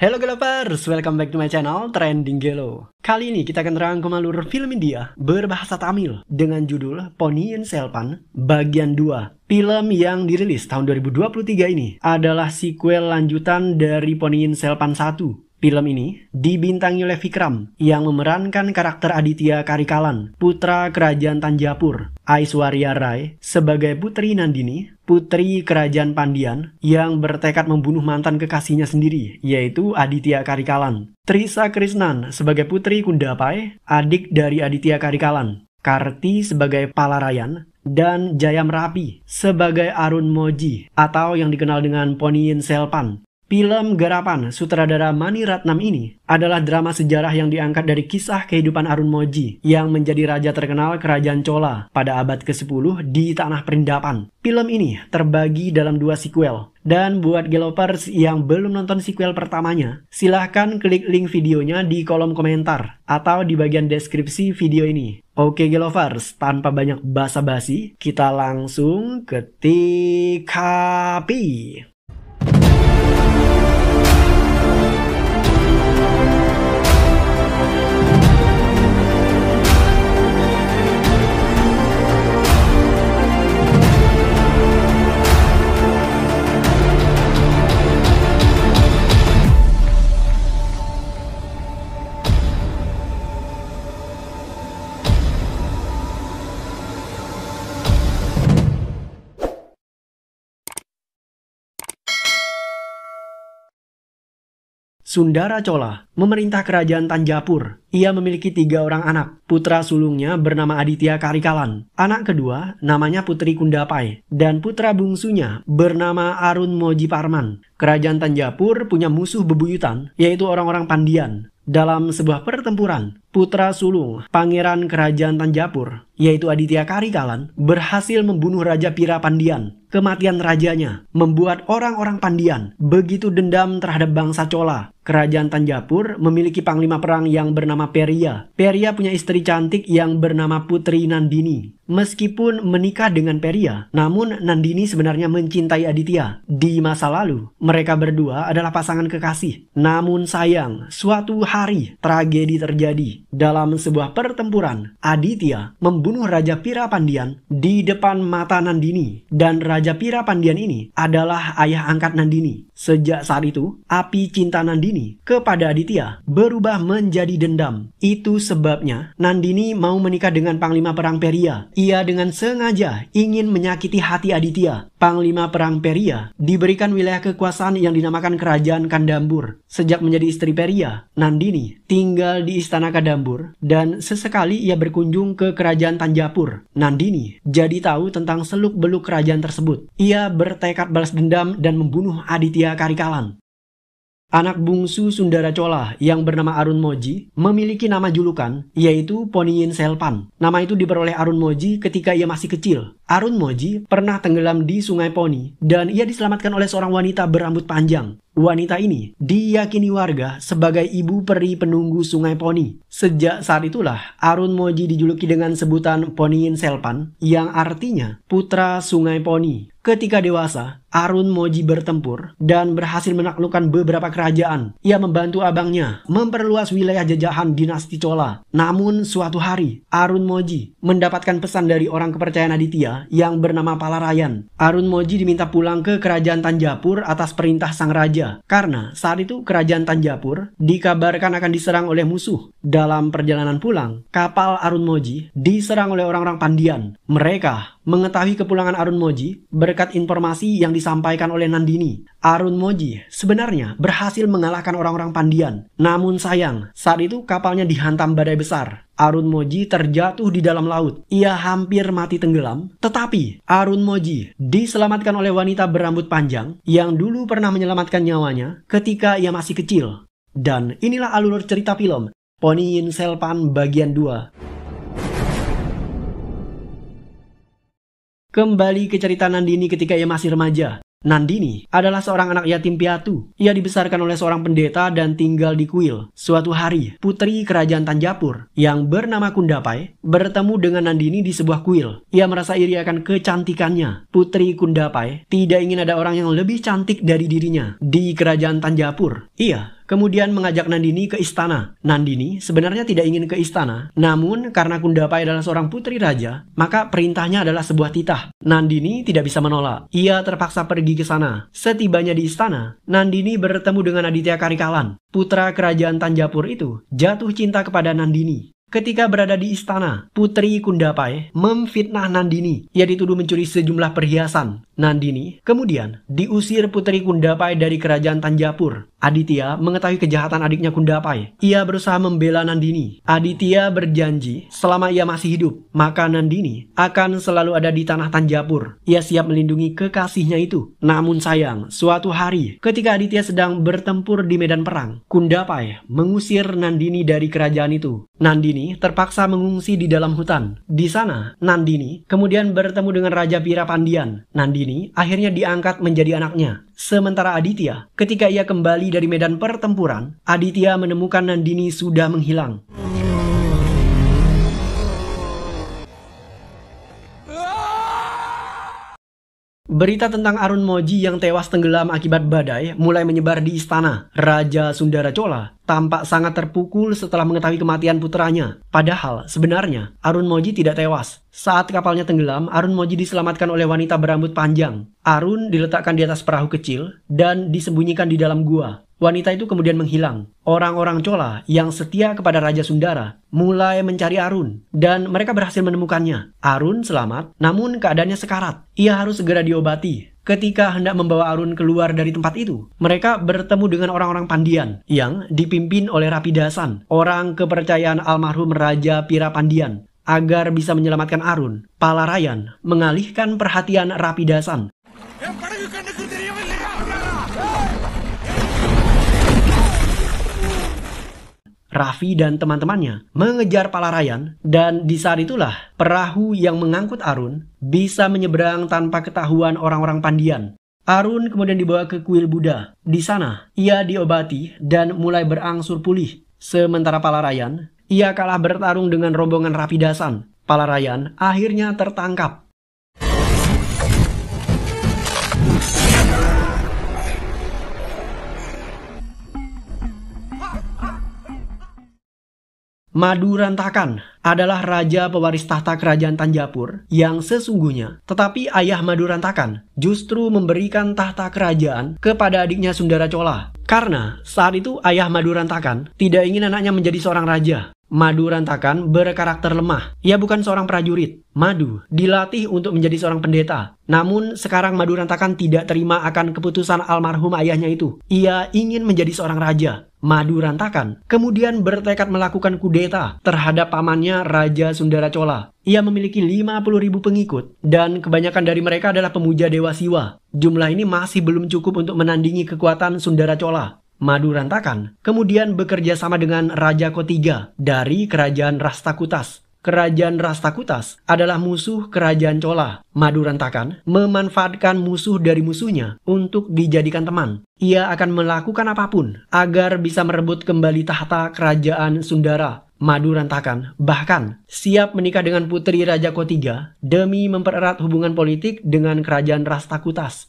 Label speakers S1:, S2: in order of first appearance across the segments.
S1: Hello Galapers, welcome back to my channel Trending Gelo. Kali ini kita akan rangkum alur film India berbahasa Tamil dengan judul Ponniyin Selvan bagian 2. Film yang dirilis tahun 2023 ini adalah sequel lanjutan dari Ponniyin Selvan 1. Film ini dibintangi oleh Vikram yang memerankan karakter Aditya Karikalan, putra kerajaan Tanjapur, Aishwarya Rai sebagai Putri Nandini, putri kerajaan Pandian yang bertekad membunuh mantan kekasihnya sendiri, yaitu Aditya Karikalan. Trisha Krishnan sebagai Putri Kundapai, adik dari Aditya Karikalan. Karti sebagai Palarayan, dan Jayam Rapi sebagai Arun Moji atau yang dikenal dengan Ponniyin Selvan. Film garapan sutradara Mani Ratnam ini adalah drama sejarah yang diangkat dari kisah kehidupan Arun Moji yang menjadi raja terkenal kerajaan Chola pada abad ke-10 di Tanah Perindapan. Film ini terbagi dalam 2 sequel. Dan buat Galopers yang belum nonton sequel pertamanya, silahkan klik link videonya di kolom komentar atau di bagian deskripsi video ini. Oke Galopers, tanpa banyak basa-basi, kita langsung ke TKP. Sundara Chola memerintah kerajaan Tanjapur. Ia memiliki 3 orang anak. Putra sulungnya bernama Aditya Karikalan. Anak kedua namanya Putri Kundapai. Dan putra bungsunya bernama Arun Moji Parman. Kerajaan Tanjapur punya musuh bebuyutan, yaitu orang-orang Pandian. Dalam sebuah pertempuran, putra sulung pangeran kerajaan Tanjapur, yaitu Aditya Karikalan, berhasil membunuh Raja Pira Pandian. Kematian rajanya membuat orang-orang Pandian begitu dendam terhadap bangsa Chola. Kerajaan Tanjapur memiliki panglima perang yang bernama Periya. Periya punya istri cantik yang bernama Putri Nandini. Meskipun menikah dengan Periya, namun Nandini sebenarnya mencintai Aditya. Di masa lalu, mereka berdua adalah pasangan kekasih. Namun sayang, suatu hari tragedi terjadi. Dalam sebuah pertempuran, Aditya membunuh Raja Pira Pandian di depan mata Nandini. Dan Raja Pira Pandian ini adalah ayah angkat Nandini. Sejak saat itu, api cinta Nandini kepada Aditya berubah menjadi dendam. Itu sebabnya Nandini mau menikah dengan panglima perang Periya. Ia dengan sengaja ingin menyakiti hati Aditya. Panglima perang Periya diberikan wilayah kekuasaan yang dinamakan Kerajaan Kandambur. Sejak menjadi istri Periya, Nandini tinggal di istana Kandambur dan sesekali ia berkunjung ke kerajaan Tanjapur. Nandini jadi tahu tentang seluk-beluk kerajaan tersebut. Ia bertekad balas dendam dan membunuh Aditya Karikalan. Anak bungsu Sundara Chola yang bernama Arun Moji memiliki nama julukan, yaitu Ponniyin Selvan. Nama itu diperoleh Arun Moji ketika ia masih kecil. Arun Moji pernah tenggelam di Sungai Poni dan ia diselamatkan oleh seorang wanita berambut panjang. Wanita ini diyakini warga sebagai ibu peri penunggu Sungai Poni. Sejak saat itulah Arun Moji dijuluki dengan sebutan Ponniyin Selvan yang artinya putra Sungai Poni. Ketika dewasa, Arun Moji bertempur dan berhasil menaklukkan beberapa kerajaan. Ia membantu abangnya memperluas wilayah jajahan dinasti Chola. Namun suatu hari, Arun Moji mendapatkan pesan dari orang kepercayaan Aditya yang bernama Palarayan. Arun Moji diminta pulang ke kerajaan Tanjapur atas perintah sang raja. Karena saat itu kerajaan Tanjapur dikabarkan akan diserang oleh musuh. Dalam perjalanan pulang, kapal Arun Moji diserang oleh orang-orang Pandian. Mereka mengetahui kepulangan Arun Moji berkat informasi yang disampaikan oleh Nandini. Arun Moji sebenarnya berhasil mengalahkan orang-orang Pandian. Namun sayang, saat itu kapalnya dihantam badai besar. Arun Moji terjatuh di dalam laut. Ia hampir mati tenggelam. Tetapi Arun Moji diselamatkan oleh wanita berambut panjang yang dulu pernah menyelamatkan nyawanya ketika ia masih kecil. Dan inilah alur cerita film Ponniyin Selvan bagian 2. Kembali ke cerita Nandini ketika ia masih remaja. Nandini adalah seorang anak yatim piatu. Ia dibesarkan oleh seorang pendeta dan tinggal di kuil. Suatu hari, putri kerajaan Tanjapur yang bernama Kundapai bertemu dengan Nandini di sebuah kuil. Ia merasa iri akan kecantikannya. Putri Kundapai tidak ingin ada orang yang lebih cantik dari dirinya di kerajaan Tanjapur. Ia kemudian mengajak Nandini ke istana. Nandini sebenarnya tidak ingin ke istana, namun karena Kundapai adalah seorang putri raja, maka perintahnya adalah sebuah titah. Nandini tidak bisa menolak. Ia terpaksa pergi ke sana. Setibanya di istana, Nandini bertemu dengan Aditya Karikalan. Putra kerajaan Tanjapur itu jatuh cinta kepada Nandini. Ketika berada di istana, Putri Kundapai memfitnah Nandini. Ia dituduh mencuri sejumlah perhiasan. Nandini kemudian diusir Putri Kundapai dari kerajaan Tanjapur. Aditya mengetahui kejahatan adiknya Kundapai. Ia berusaha membela Nandini. Aditya berjanji selama ia masih hidup, maka Nandini akan selalu ada di tanah Tanjapur. Ia siap melindungi kekasihnya itu. Namun sayang, suatu hari ketika Aditya sedang bertempur di medan perang, Kundapai mengusir Nandini dari kerajaan itu. Nandini terpaksa mengungsi di dalam hutan. Di sana, Nandini kemudian bertemu dengan Raja Pirapandian. Nandini akhirnya diangkat menjadi anaknya. Sementara Aditya, ketika ia kembali dari medan pertempuran, Aditya menemukan Nandini sudah menghilang. Berita tentang Arun Moji yang tewas tenggelam akibat badai mulai menyebar di istana. Raja Sundara Chola tampak sangat terpukul setelah mengetahui kematian putranya. Padahal sebenarnya Arun Moji tidak tewas. Saat kapalnya tenggelam, Arun Moji diselamatkan oleh wanita berambut panjang. Arun diletakkan di atas perahu kecil dan disembunyikan di dalam gua. Wanita itu kemudian menghilang. Orang-orang Chola yang setia kepada Raja Sundara mulai mencari Arun dan mereka berhasil menemukannya. Arun selamat, namun keadaannya sekarat. Ia harus segera diobati. Ketika hendak membawa Arun keluar dari tempat itu, mereka bertemu dengan orang-orang Pandian yang dipimpin oleh Rapidasan, orang kepercayaan almarhum Raja Pirapandian. Agar bisa menyelamatkan Arun, Palarayan mengalihkan perhatian Rapidasan. Raffi dan teman-temannya mengejar Palarayan dan di saat itulah perahu yang mengangkut Arun bisa menyeberang tanpa ketahuan orang-orang Pandian. Arun kemudian dibawa ke kuil Buddha. Di sana ia diobati dan mulai berangsur pulih. Sementara Palarayan, ia kalah bertarung dengan rombongan Rapidasan. Palarayan akhirnya tertangkap. Madurantakan adalah raja pewaris tahta kerajaan Tanjapur yang sesungguhnya, tetapi ayah Madurantakan justru memberikan tahta kerajaan kepada adiknya Sundara Chola. Karena saat itu ayah Madurantakan tidak ingin anaknya menjadi seorang raja. Madurantakan berkarakter lemah. Ia bukan seorang prajurit. Madu dilatih untuk menjadi seorang pendeta. Namun sekarang Madurantakan tidak terima akan keputusan almarhum ayahnya itu. Ia ingin menjadi seorang raja. Madurantakan kemudian bertekad melakukan kudeta terhadap pamannya Raja Sundara Chola. Ia memiliki 50.000 pengikut dan kebanyakan dari mereka adalah pemuja Dewa Siwa. Jumlah ini masih belum cukup untuk menandingi kekuatan Sundara Chola. Madurantakan kemudian bekerja sama dengan Raja Kotiga dari kerajaan Rastakutas. Kerajaan Rastakutas adalah musuh kerajaan Chola. Madurantakan memanfaatkan musuh dari musuhnya untuk dijadikan teman. Ia akan melakukan apapun agar bisa merebut kembali tahta kerajaan Sundara. Madurantakan bahkan siap menikah dengan putri Raja Kotiga demi mempererat hubungan politik dengan kerajaan Rastakutas.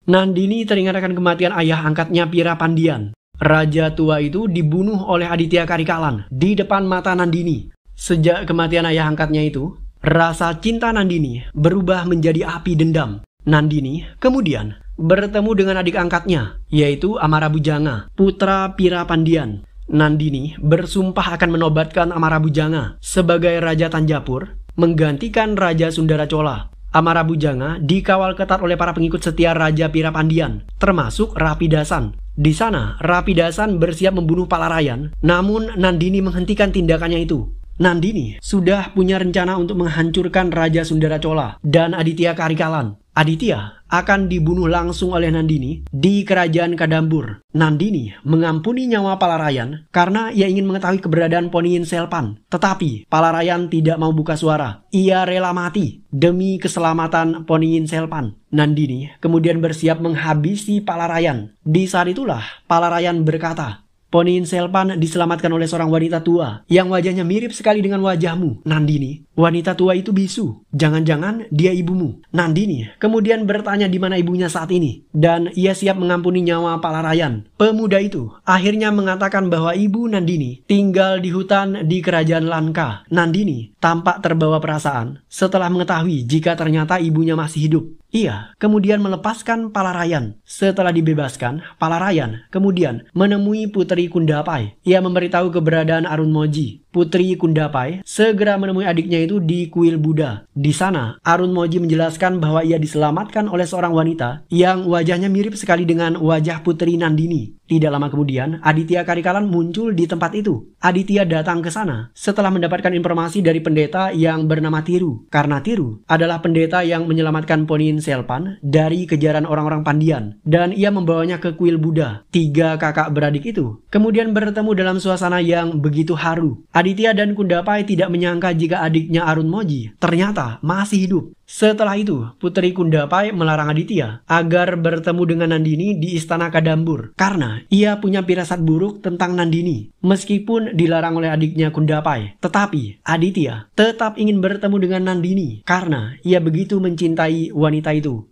S1: Nandini teringat akan kematian ayah angkatnya Pirapandian. Raja tua itu dibunuh oleh Aditya Karikalan di depan mata Nandini. Sejak kematian ayah angkatnya itu, rasa cinta Nandini berubah menjadi api dendam. Nandini kemudian bertemu dengan adik angkatnya, yaitu Amarabhujanga, putra Pirapandian. Nandini bersumpah akan menobatkan Amarabhujanga sebagai Raja Tanjapur, menggantikan Raja Sundara Chola. Amarabhujanga dikawal ketat oleh para pengikut setia Raja Pirapandian, termasuk Rapidasan. Di sana, Rapidasan bersiap membunuh Palarayan, namun Nandini menghentikan tindakannya itu. Nandini sudah punya rencana untuk menghancurkan Raja Sundara Chola dan Aditya Karikalan. Aditya akan dibunuh langsung oleh Nandini di kerajaan Kadambur. Nandini mengampuni nyawa Palarayan karena ia ingin mengetahui keberadaan Ponniyin Selpan. Tetapi Palarayan tidak mau buka suara. Ia rela mati demi keselamatan Ponniyin Selpan. Nandini kemudian bersiap menghabisi Palarayan. Di saat itulah Palarayan berkata, Ponniyin Selpan diselamatkan oleh seorang wanita tua yang wajahnya mirip sekali dengan wajahmu, Nandini. Wanita tua itu bisu. Jangan-jangan dia ibumu. Nandini kemudian bertanya di mana ibunya saat ini. Dan ia siap mengampuni nyawa Palarayan. Pemuda itu akhirnya mengatakan bahwa ibu Nandini tinggal di hutan di kerajaan Lanka. Nandini tampak terbawa perasaan setelah mengetahui jika ternyata ibunya masih hidup. Ia kemudian melepaskan Palarayan. Setelah dibebaskan, Palarayan kemudian menemui Putri Kundapai. Ia memberitahu keberadaan Arunmoji. Putri Kundapai segera menemui adiknya itu di kuil Buddha. Di sana, Arunmoji menjelaskan bahwa ia diselamatkan oleh seorang wanita yang wajahnya mirip sekali dengan wajah Putri Nandini. Tidak lama kemudian, Aditya Karikalan muncul di tempat itu. Aditya datang ke sana setelah mendapatkan informasi dari pendeta yang bernama Tiru. Karena Tiru adalah pendeta yang menyelamatkan Ponniyin Selpan dari kejaran orang-orang Pandian. Dan ia membawanya ke kuil Buddha. 3 kakak beradik itu kemudian bertemu dalam suasana yang begitu haru. Aditya dan Kundapai tidak menyangka jika adiknya Arunmoji ternyata masih hidup. Setelah itu, Putri Kundapai melarang Aditya agar bertemu dengan Nandini di istana Kadambur karena ia punya firasat buruk tentang Nandini. Meskipun dilarang oleh adiknya Kundapai, tetapi Aditya tetap ingin bertemu dengan Nandini karena ia begitu mencintai wanita itu.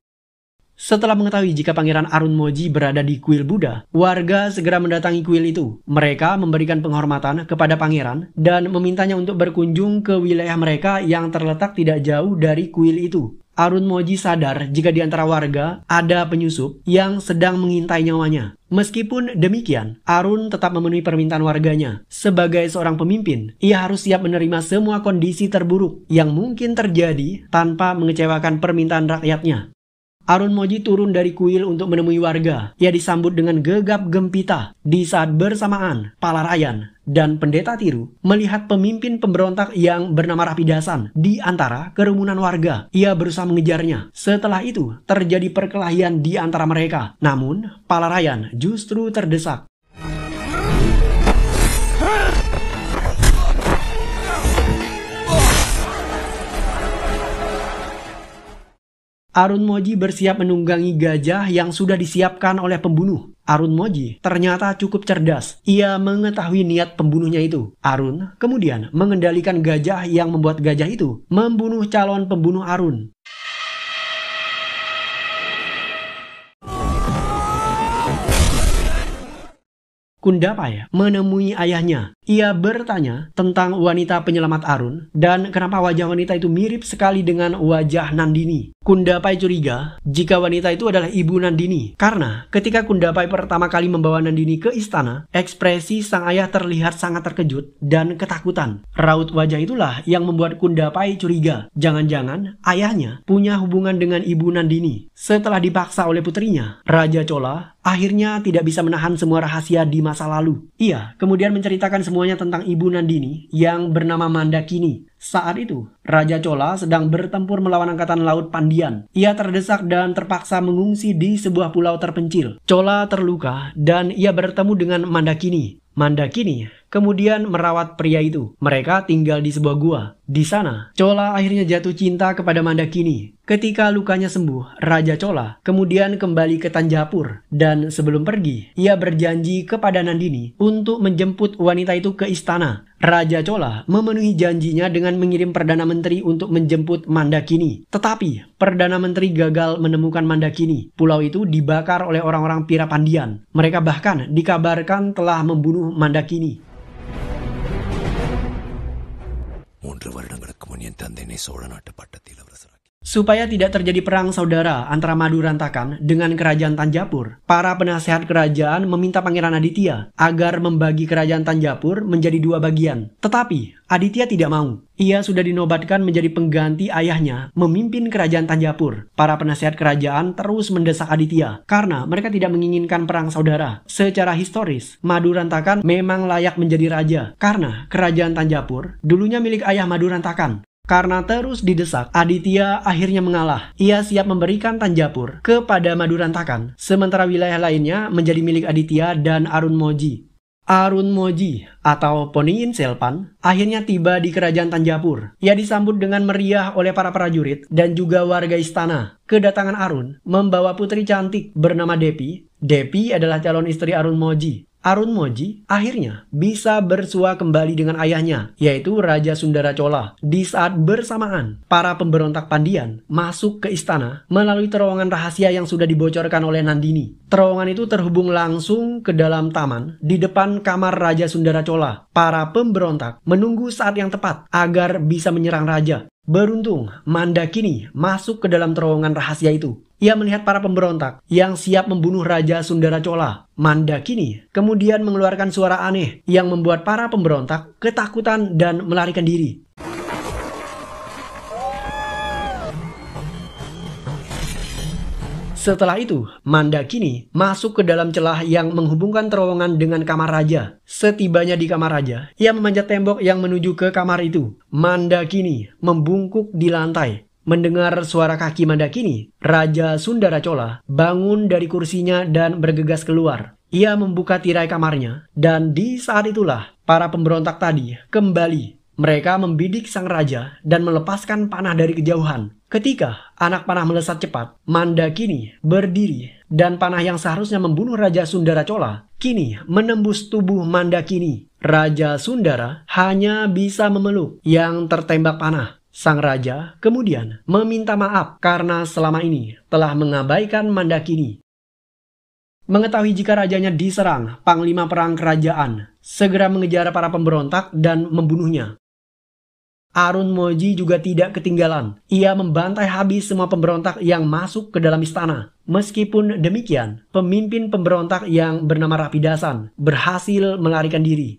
S1: Setelah mengetahui jika Pangeran Arunmoji berada di kuil Buddha, warga segera mendatangi kuil itu. Mereka memberikan penghormatan kepada pangeran dan memintanya untuk berkunjung ke wilayah mereka yang terletak tidak jauh dari kuil itu. Arunmoji sadar jika di antara warga ada penyusup yang sedang mengintai nyawanya. Meskipun demikian, Arun tetap memenuhi permintaan warganya. Sebagai seorang pemimpin, ia harus siap menerima semua kondisi terburuk yang mungkin terjadi tanpa mengecewakan permintaan rakyatnya. Arunmoji turun dari kuil untuk menemui warga. Ia disambut dengan gegap gempita. Di saat bersamaan, Palarayan dan Pendeta Tiru melihat pemimpin pemberontak yang bernama Rapidasan di antara kerumunan warga. Ia berusaha mengejarnya. Setelah itu, terjadi perkelahian di antara mereka. Namun, Palarayan justru terdesak. Arunmoji bersiap menunggangi gajah yang sudah disiapkan oleh pembunuh. Arunmoji ternyata cukup cerdas. Ia mengetahui niat pembunuhnya itu. Arun kemudian mengendalikan gajah yang membuat gajah itu membunuh calon pembunuh Arun. Kundapai menemui ayahnya. Ia bertanya tentang wanita penyelamat Arun dan kenapa wajah wanita itu mirip sekali dengan wajah Nandini. Kundapai curiga jika wanita itu adalah ibu Nandini karena ketika Kundapai pertama kali membawa Nandini ke istana, ekspresi sang ayah terlihat sangat terkejut dan ketakutan. Raut wajah itulah yang membuat Kundapai curiga. Jangan-jangan ayahnya punya hubungan dengan ibu Nandini. Setelah dipaksa oleh putrinya, Raja Chola akhirnya tidak bisa menahan semua rahasia di masa lalu. Ia kemudian menceritakan semuanya tentang ibu Nandini yang bernama Mandakini. Saat itu, Raja Chola sedang bertempur melawan angkatan laut Pandian. Ia terdesak dan terpaksa mengungsi di sebuah pulau terpencil. Chola terluka dan ia bertemu dengan Mandakini. Mandakini kemudian merawat pria itu. Mereka tinggal di sebuah gua. Di sana, Chola akhirnya jatuh cinta kepada Mandakini. Ketika lukanya sembuh, Raja Chola kemudian kembali ke Tanjapur. Dan sebelum pergi, ia berjanji kepada Nandini untuk menjemput wanita itu ke istana. Raja Chola memenuhi janjinya dengan mengirim Perdana Menteri untuk menjemput Mandakini. Tetapi, Perdana Menteri gagal menemukan Mandakini. Pulau itu dibakar oleh orang-orang Pira Pandian. Mereka bahkan dikabarkan telah membunuh Mandakini.
S2: 3 வருடங்களுக்கு முன் என் தந்தை சோழ நாட்டு பட்டத்தில் இளவரசராக்கி.
S1: Supaya tidak terjadi perang saudara antara Madurantakan dengan kerajaan Tanjapur, para penasehat kerajaan meminta Pangeran Aditya agar membagi kerajaan Tanjapur menjadi 2 bagian. Tetapi, Aditya tidak mau. Ia sudah dinobatkan menjadi pengganti ayahnya memimpin kerajaan Tanjapur. Para penasehat kerajaan terus mendesak Aditya karena mereka tidak menginginkan perang saudara. Secara historis, Madurantakan memang layak menjadi raja karena kerajaan Tanjapur dulunya milik ayah Madurantakan. Karena terus didesak, Aditya akhirnya mengalah. Ia siap memberikan Tanjapur kepada Madurantakan, sementara wilayah lainnya menjadi milik Aditya dan Arunmoji. Arunmoji atau Ponniyin Selpan akhirnya tiba di kerajaan Tanjapur. Ia disambut dengan meriah oleh para prajurit dan juga warga istana. Kedatangan Arun membawa putri cantik bernama Depi. Depi adalah calon istri Arunmoji. Arunmoji akhirnya bisa bersua kembali dengan ayahnya, yaitu Raja Sundara Chola. Di saat bersamaan, para pemberontak Pandian masuk ke istana melalui terowongan rahasia yang sudah dibocorkan oleh Nandini. Terowongan itu terhubung langsung ke dalam taman di depan kamar Raja Sundara Chola. Para pemberontak menunggu saat yang tepat agar bisa menyerang raja. Beruntung, Mandakini masuk ke dalam terowongan rahasia itu. Ia melihat para pemberontak yang siap membunuh Raja Sundara Chola. Mandakini kemudian mengeluarkan suara aneh yang membuat para pemberontak ketakutan dan melarikan diri. Setelah itu, Mandakini masuk ke dalam celah yang menghubungkan terowongan dengan kamar raja. Setibanya di kamar raja, ia memanjat tembok yang menuju ke kamar itu. Mandakini membungkuk di lantai. Mendengar suara kaki Mandakini, Raja Sundara Chola bangun dari kursinya dan bergegas keluar. Ia membuka tirai kamarnya, dan di saat itulah para pemberontak tadi kembali. Mereka membidik sang raja dan melepaskan panah dari kejauhan. Ketika anak panah melesat cepat, Mandakini berdiri dan panah yang seharusnya membunuh Raja Sundara Chola kini menembus tubuh Mandakini. Raja Sundara hanya bisa memeluk yang tertembak panah. Sang raja kemudian meminta maaf karena selama ini telah mengabaikan Mandakini. Mengetahui jika rajanya diserang, panglima perang kerajaan segera mengejar para pemberontak dan membunuhnya. Arunmoji juga tidak ketinggalan. Ia membantai habis semua pemberontak yang masuk ke dalam istana. Meskipun demikian, pemimpin pemberontak yang bernama Rapidasan berhasil melarikan diri.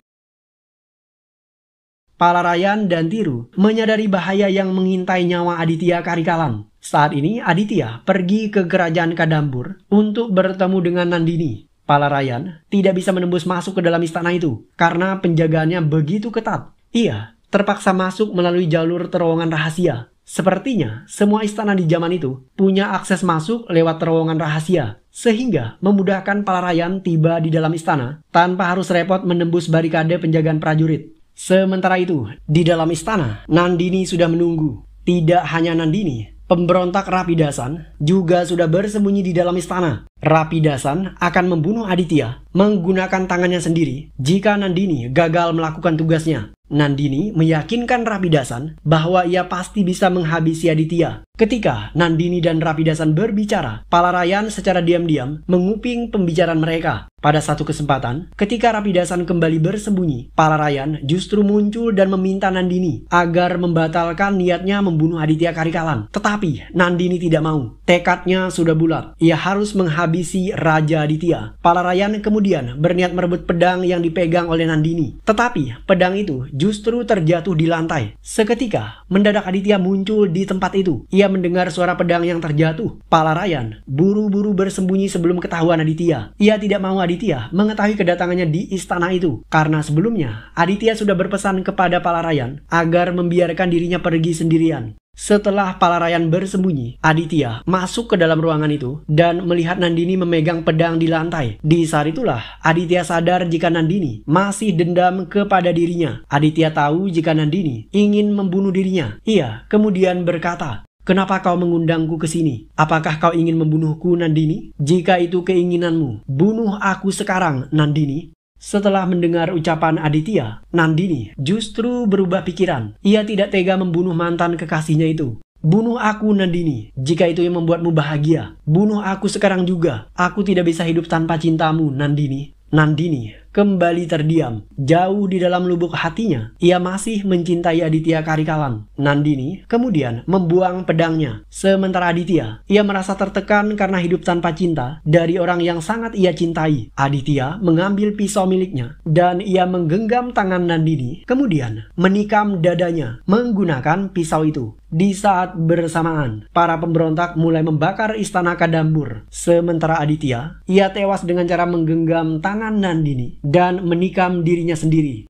S1: Palarayan dan Tiru menyadari bahaya yang mengintai nyawa Aditya Karikalan. Saat ini Aditya pergi ke kerajaan Kadambur untuk bertemu dengan Nandini. Palarayan tidak bisa menembus masuk ke dalam istana itu karena penjagaannya begitu ketat. Ia terpaksa masuk melalui jalur terowongan rahasia. Sepertinya semua istana di zaman itu punya akses masuk lewat terowongan rahasia, sehingga memudahkan Palarayan tiba di dalam istana tanpa harus repot menembus barikade penjagaan prajurit. Sementara itu, di dalam istana, Nandini sudah menunggu. Tidak hanya Nandini, pemberontak Rapidasan juga sudah bersembunyi di dalam istana. Rapidasan akan membunuh Aditya menggunakan tangannya sendiri jika Nandini gagal melakukan tugasnya. Nandini meyakinkan Rapidasan bahwa ia pasti bisa menghabisi Aditya. Ketika Nandini dan Rapidasan berbicara, Palarayan secara diam-diam menguping pembicaraan mereka. Pada satu kesempatan, ketika Rapidasan kembali bersembunyi, Palarayan justru muncul dan meminta Nandini agar membatalkan niatnya membunuh Aditya Karikalan. Tetapi Nandini tidak mau. Tekadnya sudah bulat. Ia harus menghabisi Raja Aditya. Palarayan kemudian berniat merebut pedang yang dipegang oleh Nandini. Tetapi pedang itu justru terjatuh di lantai. Seketika, mendadak Aditya muncul di tempat itu. Ia mendengar suara pedang yang terjatuh. Palarayan buru-buru bersembunyi sebelum ketahuan Aditya. Ia tidak mau Aditya mengetahui kedatangannya di istana itu, karena sebelumnya Aditya sudah berpesan kepada Palarayan agar membiarkan dirinya pergi sendirian. Setelah Palarayan bersembunyi, Aditya masuk ke dalam ruangan itu dan melihat Nandini memegang pedang di lantai. Di saat itulah Aditya sadar jika Nandini masih dendam kepada dirinya. Aditya tahu jika Nandini ingin membunuh dirinya. Ia kemudian berkata, "Kenapa kau mengundangku ke sini? Apakah kau ingin membunuhku, Nandini? Jika itu keinginanmu, bunuh aku sekarang, Nandini." Setelah mendengar ucapan Aditya, Nandini justru berubah pikiran. Ia tidak tega membunuh mantan kekasihnya itu. "Bunuh aku, Nandini, jika itu yang membuatmu bahagia. Bunuh aku sekarang juga. Aku tidak bisa hidup tanpa cintamu, Nandini." Nandini kembali terdiam. Jauh di dalam lubuk hatinya, ia masih mencintai Aditya Karikalan. Nandini kemudian membuang pedangnya. Sementara Aditya, ia merasa tertekan karena hidup tanpa cinta dari orang yang sangat ia cintai. Aditya mengambil pisau miliknya dan ia menggenggam tangan Nandini, kemudian menikam dadanya menggunakan pisau itu. Di saat bersamaan, para pemberontak mulai membakar istana Kadambur. Sementara Aditya, ia tewas dengan cara menggenggam tangan Nandini dan menikam dirinya sendiri.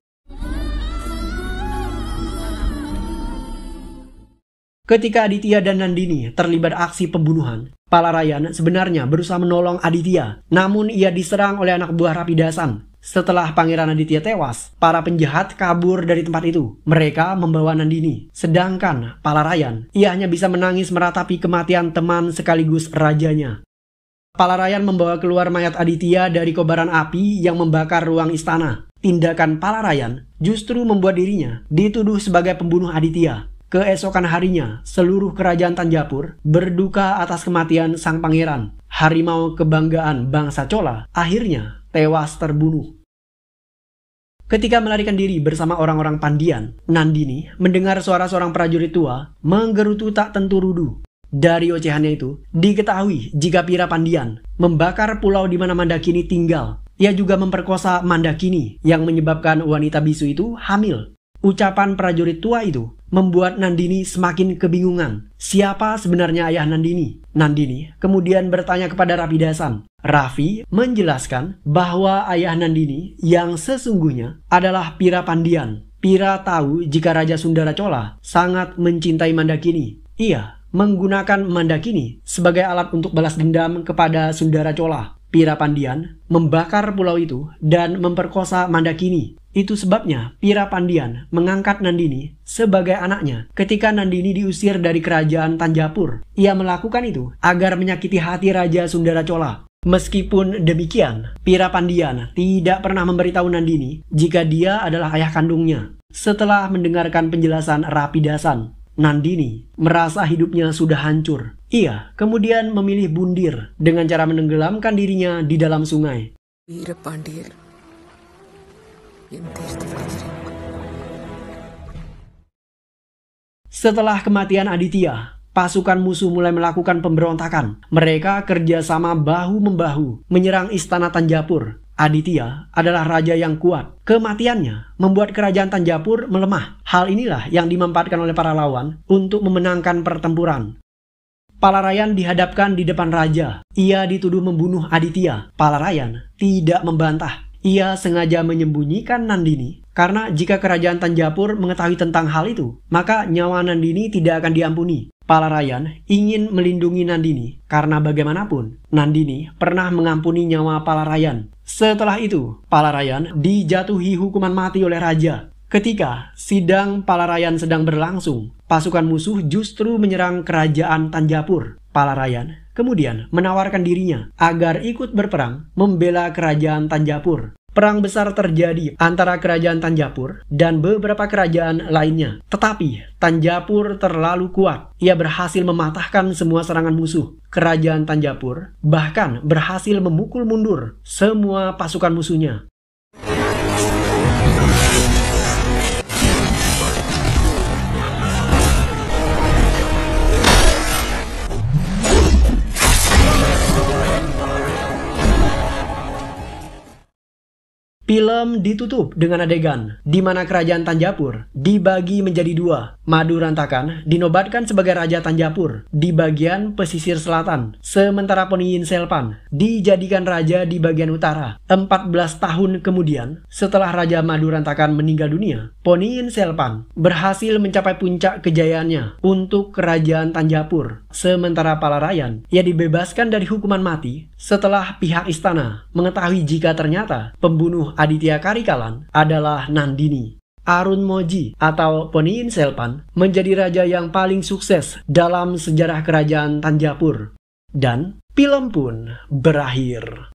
S1: Ketika Aditya dan Nandini terlibat aksi pembunuhan, Palarayan sebenarnya berusaha menolong Aditya, namun ia diserang oleh anak buah Rapidasan. Setelah Pangeran Aditya tewas, para penjahat kabur dari tempat itu. Mereka membawa Nandini. Sedangkan Palarayan, ia hanya bisa menangis meratapi kematian teman sekaligus rajanya. Palarayan membawa keluar mayat Aditya dari kobaran api yang membakar ruang istana. Tindakan Palarayan justru membuat dirinya dituduh sebagai pembunuh Aditya. Keesokan harinya, seluruh kerajaan Tanjapur berduka atas kematian sang pangeran. Harimau kebanggaan bangsa Chola akhirnya tewas terbunuh. Ketika melarikan diri bersama orang-orang Pandian, Nandini mendengar suara seorang prajurit tua menggerutu tak tentu rudu. Dari ocehannya itu, diketahui jika Pira Pandian membakar pulau di mana Mandakini tinggal. Ia juga memperkosa Mandakini yang menyebabkan wanita bisu itu hamil. Ucapan prajurit tua itu membuat Nandini semakin kebingungan. Siapa sebenarnya ayah Nandini? Nandini kemudian bertanya kepada Rapidasan. Raffi menjelaskan bahwa ayah Nandini yang sesungguhnya adalah Pira Pandian. Pira tahu jika Raja Sundara Chola sangat mencintai Mandakini. Ia menggunakan Mandakini sebagai alat untuk balas dendam kepada Sundara Chola. Pira Pandian membakar pulau itu dan memperkosa Mandakini. Itu sebabnya Pira Pandian mengangkat Nandini sebagai anaknya ketika Nandini diusir dari kerajaan Tanjapur. Ia melakukan itu agar menyakiti hati Raja Sundara Chola. Meskipun demikian, Pira Pandian tidak pernah memberitahu Nandini jika dia adalah ayah kandungnya. Setelah mendengarkan penjelasan Rapidasan, Nandini merasa hidupnya sudah hancur. Ia kemudian memilih bundir dengan cara menenggelamkan dirinya di dalam sungai. Setelah kematian Aditya, pasukan musuh mulai melakukan pemberontakan. Mereka kerjasama bahu-membahu menyerang istana Tanjapur. Aditya adalah raja yang kuat. Kematiannya membuat kerajaan Tanjapur melemah. Hal inilah yang dimanfaatkan oleh para lawan untuk memenangkan pertempuran. Palarayan dihadapkan di depan raja. Ia dituduh membunuh Aditya. Palarayan tidak membantah. Ia sengaja menyembunyikan Nandini karena jika kerajaan Tanjapur mengetahui tentang hal itu, maka nyawa Nandini tidak akan diampuni. Palarayan ingin melindungi Nandini karena bagaimanapun Nandini pernah mengampuni nyawa Palarayan. Setelah itu, Palarayan dijatuhi hukuman mati oleh raja. Ketika sidang Palarayan sedang berlangsung, pasukan musuh justru menyerang kerajaan Tanjapur. Palarayan kemudian menawarkan dirinya agar ikut berperang membela kerajaan Tanjapur. Perang besar terjadi antara kerajaan Tanjapur dan beberapa kerajaan lainnya. Tetapi Tanjapur terlalu kuat. Ia berhasil mematahkan semua serangan musuh. Kerajaan Tanjapur bahkan berhasil memukul mundur semua pasukan musuhnya. Film ditutup dengan adegan di mana kerajaan Tanjapur dibagi menjadi dua. Madurantakan dinobatkan sebagai Raja Tanjapur di bagian pesisir selatan, sementara Ponniyin Selpan dijadikan raja di bagian utara. 14 tahun kemudian, setelah Raja Madurantakan meninggal dunia, Ponniyin Selpan berhasil mencapai puncak kejayaannya untuk kerajaan Tanjapur. Sementara Palarayan, ia dibebaskan dari hukuman mati setelah pihak istana mengetahui jika ternyata pembunuh Aditya Karikalan adalah Nandini. Arunmoji atau Ponniyin Selpan menjadi raja yang paling sukses dalam sejarah kerajaan Tanjapur. Dan film pun berakhir.